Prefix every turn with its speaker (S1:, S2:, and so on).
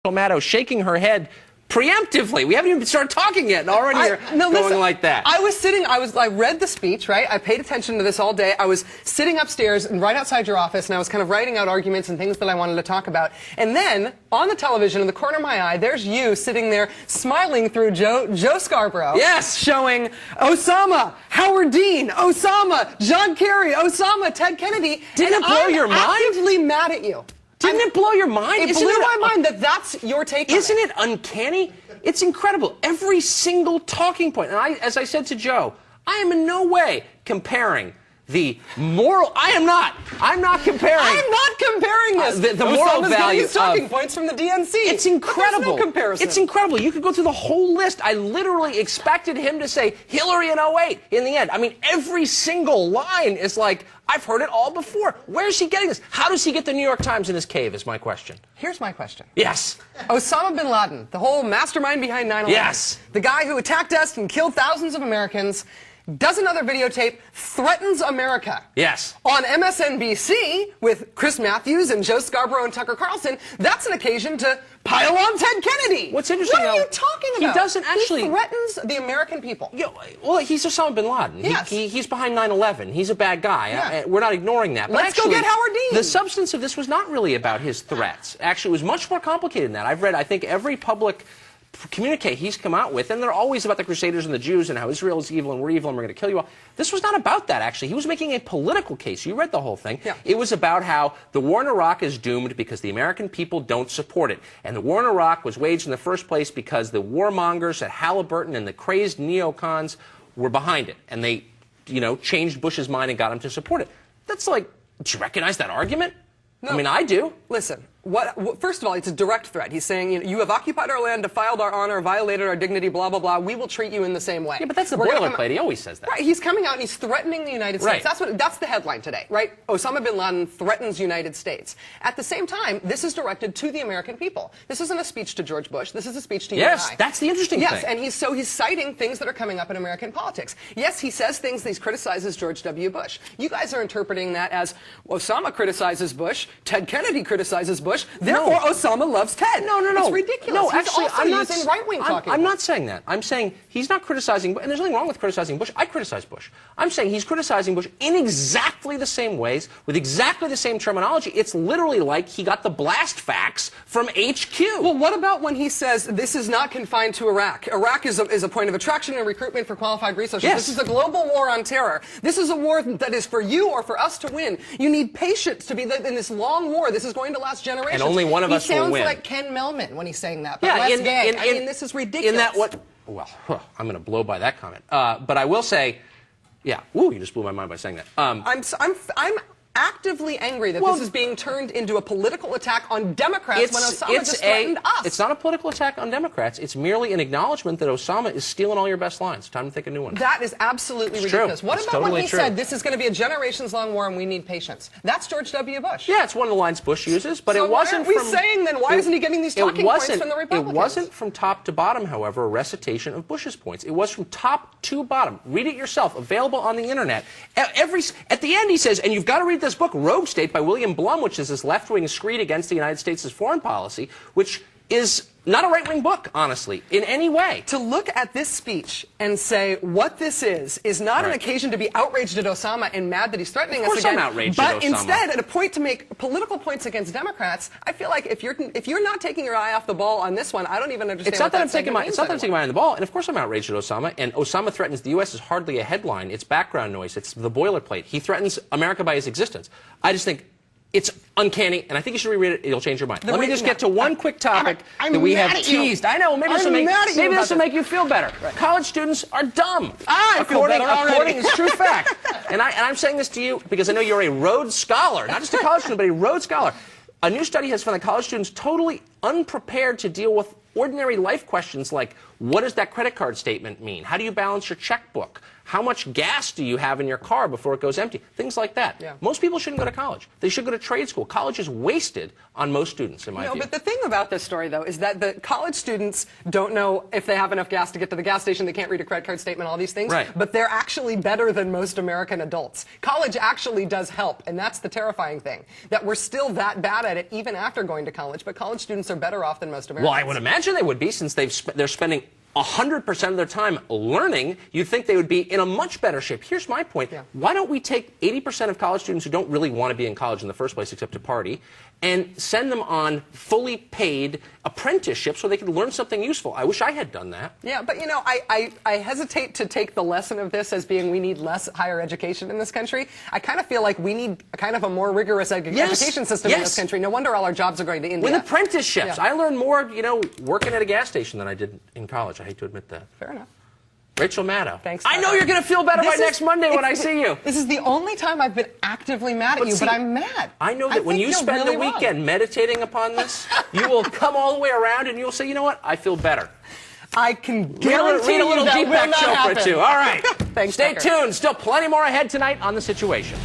S1: Maddow shaking her head preemptively. We haven't even started talking yet, and already you're going like that.
S2: I read the speech, right? I paid attention to this all day. I was sitting upstairs and right outside your office, and I was kind of writing out arguments and things that I wanted to talk about. And then, on the television, in the corner of my eye, there's you sitting there smiling through Joe Scarborough.
S1: Yes!
S2: Showing Osama, Howard Dean, Osama, John Kerry, Osama, Ted Kennedy.
S1: Didn't it blow your mind?
S2: I'm actively mad at you.
S1: Didn't it blow your mind?
S2: It blew my mind that that's your take on it.
S1: Isn't it uncanny? It's incredible. Every single talking point. And as I said to Joe, I am in no way comparing the moral. I'm not comparing.
S2: I'm not comparing this.
S1: The moral value
S2: of talking points from the DNC.
S1: It's incredible.
S2: There's no comparison.
S1: It's incredible. You could go through the whole list. I literally expected him to say Hillary in 08 in the end. I mean, every single line is like, I've heard it all before. Where's he getting this? How does he get the New York Times in his cave is my question.
S2: Here's my question.
S1: Yes.
S2: Osama bin Laden, the whole mastermind behind 9/11.
S1: Yes.
S2: The guy who attacked us and killed thousands of Americans, does another videotape, threatens America.
S1: Yes.
S2: On MSNBC with Chris Matthews and Joe Scarborough and Tucker Carlson, that's an occasion to pile on Ted Kennedy.
S1: What's interesting,
S2: what are you talking about?
S1: He doesn't actually...
S2: He threatens the American people.
S1: Well, he's Osama bin Laden.
S2: Yes.
S1: He's behind 9/11. He's a bad guy.
S2: Yeah.
S1: We're not ignoring that. But
S2: Let's
S1: actually,
S2: go get Howard Dean.
S1: The substance of this was not really about his threats. Actually, it was much more complicated than that. I've read, I think, every public communique he's come out with, and they're always about the Crusaders and the Jews and how Israel is evil and we're evil and we're going to kill you all. This was not about that, actually. He was making a political case. You read the whole thing.
S2: Yeah.
S1: It was about how the war in Iraq is doomed because the American people don't support it. And the war in Iraq was waged in the first place because the warmongers at Halliburton and the crazed neocons were behind it. And they, changed Bush's mind and got him to support it. That's like, do you recognize that argument?
S2: No.
S1: I mean, I do.
S2: Listen, first of all, it's a direct threat. He's saying, you have occupied our land, defiled our honor, violated our dignity, blah, blah, blah. We will treat you in the same way.
S1: Yeah, but that's the boilerplate. He always says that.
S2: Right, he's coming out and he's threatening the United States.
S1: Right.
S2: That's the headline today, right? Osama bin Laden threatens United States. At the same time, this is directed to the American people. This isn't a speech to George Bush. This is a speech to you and I.
S1: Yes, that's the interesting thing.
S2: Yes, and he's citing things that are coming up in American politics. Yes, he says things that he criticizes George W. Bush. You guys are interpreting that as Osama criticizes Bush, Ted Kennedy criticizes Bush, therefore Osama loves Ted.
S1: No.
S2: It's ridiculous.
S1: No,
S2: he's
S1: actually,
S2: also
S1: I'm not
S2: using right-wing talking.
S1: I'm not saying that. I'm saying he's not criticizing, and there's nothing wrong with criticizing Bush. I criticize Bush. I'm saying he's criticizing Bush in exactly the same ways, with exactly the same terminology. It's literally like he got the blast facts from HQ.
S2: Well, what about when he says this is not confined to Iraq? Iraq is a point of attraction and recruitment for qualified researchers.
S1: Yes.
S2: This is a global war on terror. This is a war that is for you or for us to win. You need patience to be in this long war. This is going to last generations.
S1: And only one of us will win.
S2: He sounds like Ken Melman when he's saying that, but less gay. I mean, this is ridiculous.
S1: Well, I'm going to blow by that comment. But I will say, yeah, you just blew my mind by saying that.
S2: I'm actively angry that this is being turned into a political attack on Democrats when Osama just threatened us.
S1: It's not a political attack on Democrats. It's merely an acknowledgement that Osama is stealing all your best lines. Time to think of new ones.
S2: That is absolutely ridiculous.
S1: True.
S2: What
S1: it's
S2: about
S1: totally
S2: when he
S1: true.
S2: said this is going to be a generations-long war and we need patience? That's George W. Bush.
S1: Yeah, it's one of the lines Bush uses, but
S2: so
S1: it wasn't
S2: why aren't we saying then why isn't he getting these talking points from the Republicans?
S1: It wasn't from top to bottom, however, a recitation of Bush's points. It was from top to bottom. Read it yourself, available on the internet. At the end he says, and you've got to read this book, Rogue State, by William Blum, which is this left-wing screed against the United States' foreign policy, which is not a right-wing book, honestly, in any way.
S2: To look at this speech and say what this is not an occasion to be outraged at Osama and mad that he's threatening us again.
S1: I'm outraged at Osama.
S2: But instead, at a point to make political points against Democrats, I feel like if you're not taking your eye off the ball on this one, I don't even understand.
S1: It's not that I'm taking my eye on the ball, and of course I'm outraged at Osama. And Osama threatens the U.S. is hardly a headline; it's background noise. It's the boilerplate. He threatens America by his existence. I just think it's uncanny, and I think you should reread it. It'll change your mind. Let me just get to one quick topic that we have teased. I know, maybe this will make you feel better. Right. College students are dumb. According is true fact. And I'm saying this to you because I know you're a Rhodes Scholar, not just a college student, but a Rhodes Scholar. A new study has found that college students totally unprepared to deal with ordinary life questions like, What does that credit card statement mean? How do you balance your checkbook? How much gas do you have in your car before it goes empty? Things like that.
S2: Yeah.
S1: Most people shouldn't go to college. They should go to trade school. College is wasted on most students, in my view.
S2: But the thing about this story, though, is that the college students don't know if they have enough gas to get to the gas station. They can't read a credit card statement, all these things.
S1: Right.
S2: But they're actually better than most American adults. College actually does help, and that's the terrifying thing, that we're still that bad at it even after going to college, but college students are better off than most Americans.
S1: Well, I would imagine they would be, since they're spending 100% of their time learning. You'd think they would be in a much better shape. Here's my point.
S2: Yeah.
S1: Why don't we take 80% of college students who don't really want to be in college in the first place except to party and send them on fully paid apprenticeships so they could learn something useful? I wish I had done that.
S2: Yeah, but I hesitate to take the lesson of this as being we need less higher education in this country. I kind of feel like we need kind of a more rigorous education system in this country. No wonder all our jobs are going to India.
S1: With apprenticeships.
S2: Yeah.
S1: I learned more, working at a gas station than I did in college. I hate to admit that.
S2: Fair enough.
S1: Rachel Maddow.
S2: Thanks.
S1: I know you're going to feel better by next Monday when I see you.
S2: This is the only time I've been actively mad at you, but I'm mad.
S1: I know that when you spend the weekend meditating upon this, you will come all the way around and you'll say, you know what, I feel better.
S2: I can guarantee
S1: read a little
S2: you that
S1: Deepak
S2: will not
S1: Chopra
S2: happen.
S1: too. All right.
S2: Thanks,
S1: Stay
S2: Tucker.
S1: tuned. Still plenty more ahead tonight on The Situation.